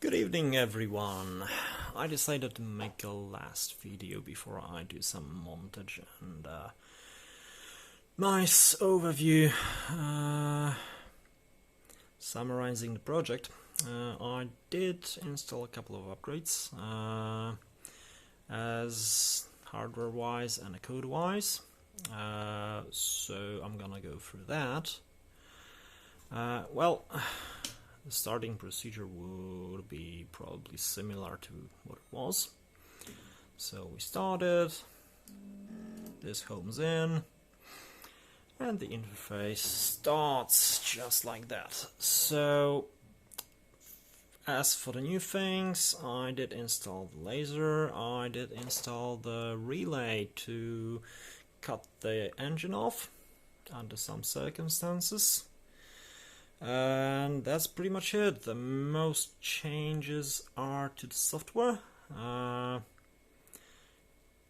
Good evening, everyone. I decided to make a last video before I do some montage and nice overview summarizing the project. I did install a couple of upgrades as hardware-wise and code-wise, so I'm gonna go through that. The starting procedure would be probably similar to what it was. So we started, this homes in, and the interface starts just like that. So as for the new things, I did install the laser, I did install the relay to cut the engine off under some circumstances. And that's pretty much it. The most changes are to the software. I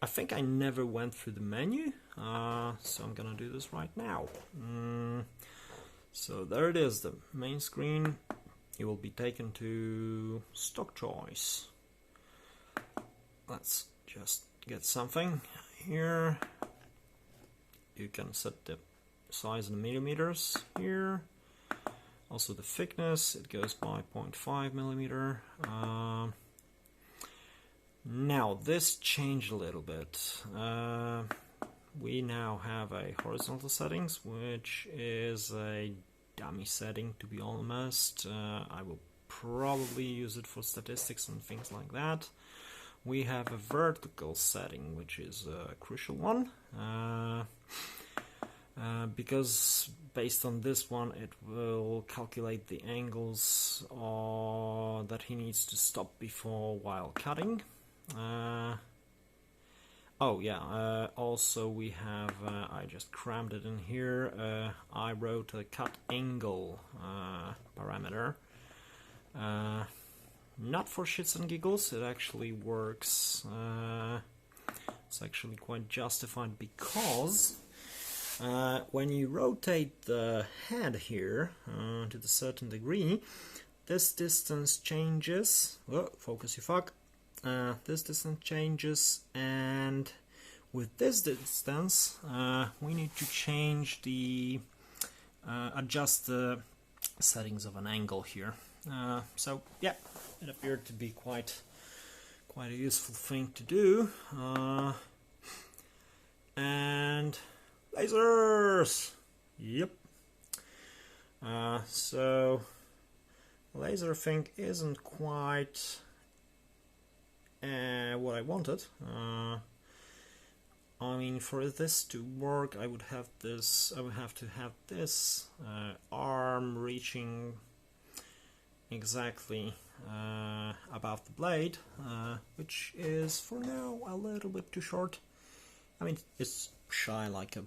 think I never went through the menu, so I'm gonna do this right now. So there it is, the main screen. You will be taken to stock choice. Let's just get something here. You can set the size in millimeters here. Also the thickness, it goes by 0.5 millimeter. Now this changed a little bit. We now have a horizontal settings, which is a dummy setting, to be honest. I will probably use it for statistics and things like that. We have a vertical setting, which is a crucial one. Because based on this one it will calculate the angles that he needs to stop before while cutting. Also we have, I just crammed it in here, I wrote a cut angle parameter. Not for shits and giggles, it actually works. It's actually quite justified because when you rotate the head here to a certain degree, this distance changes. Oh, focus, you fuck. This distance changes, and with this distance, we need to change the adjust the settings of an angle here. So yeah, it appeared to be quite a useful thing to do. And lasers! Yep. So laser thing isn't quite what I wanted. I mean, for this to work, I would have to have this arm reaching exactly above the blade, which is for now a little bit too short. I mean, it's shy like a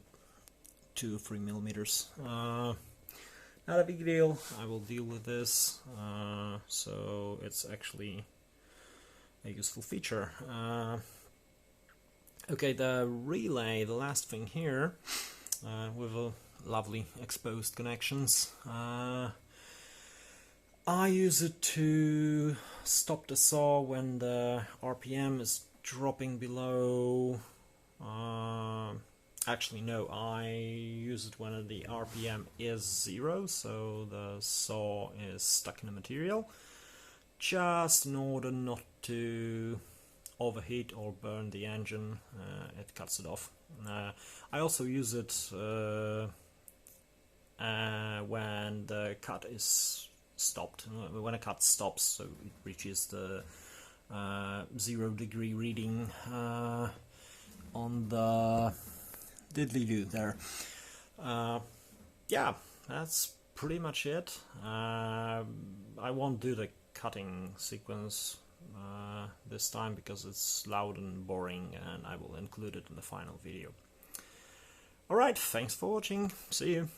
2 or 3 millimeters. Not a big deal. I will deal with this. So it's actually a useful feature. Okay, the relay, the last thing here, with a lovely exposed connections. I use it to stop the saw when the RPM is dropping below. Actually, no, I use it when the RPM is 0, so the saw is stuck in the material, just in order not to overheat or burn the engine. It cuts it off. I also use it when the cut is stopped. When a cut stops, so it reaches the 0 degree reading on the diddly-do there. Yeah, that's pretty much it. I won't do the cutting sequence this time because it's loud and boring, and I will include it in the final video. Alright, thanks for watching, see you!